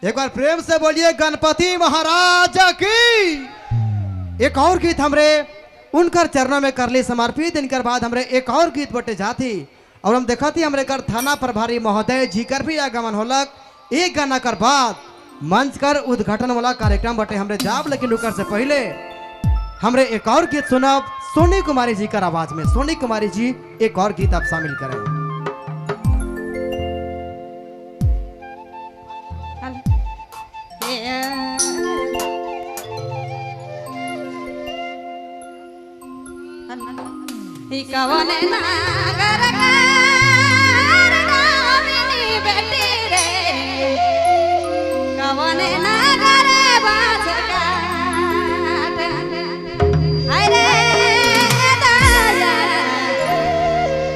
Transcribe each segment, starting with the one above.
एक बार प्रेम से बोलिए गणपति महाराज की। एक और गीत हमरे उनकर चरणों में कर ली समर्पित। इनकर बाद हमरे एक और गीत बटे जाती और हम देखा थी हमरे कर थाना प्रभारी महोदय जी कर भी आगमन होलक। एक गाना कर बाद मंच कर उद्घाटन वाला कार्यक्रम बटे हमरे जाब, लेकिन रुकर से पहले हमरे एक और गीत सुनब सोनी कुमारी जी कर आवाज में। सोनी कुमारी जी एक और गीत आप शामिल करें। कवने नागर कार नामिनी बेटी रे, कवने नागर बाज काट, हाय रे दाया,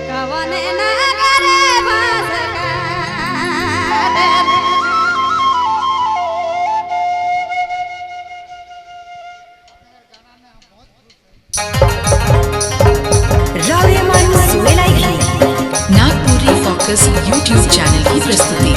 कवने नागर बाज काट। नागपुरी फोकस यूट्यूब चैनल की प्रस्तुति।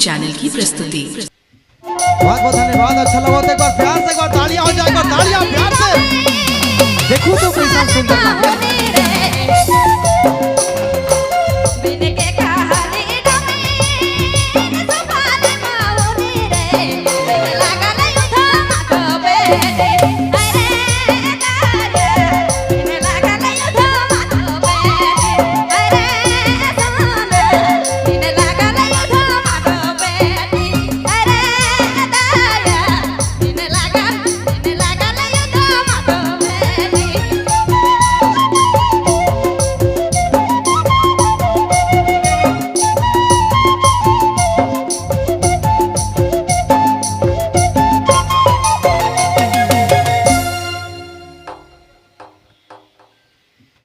चैनल की प्रस्तुति। बहुत बहुत धन्यवाद। अच्छा लगा तो एक बार प्यार से, एक बार तालियां हो जाए, एक बार तालियां प्यार से। देखो तो कैसा सुंदर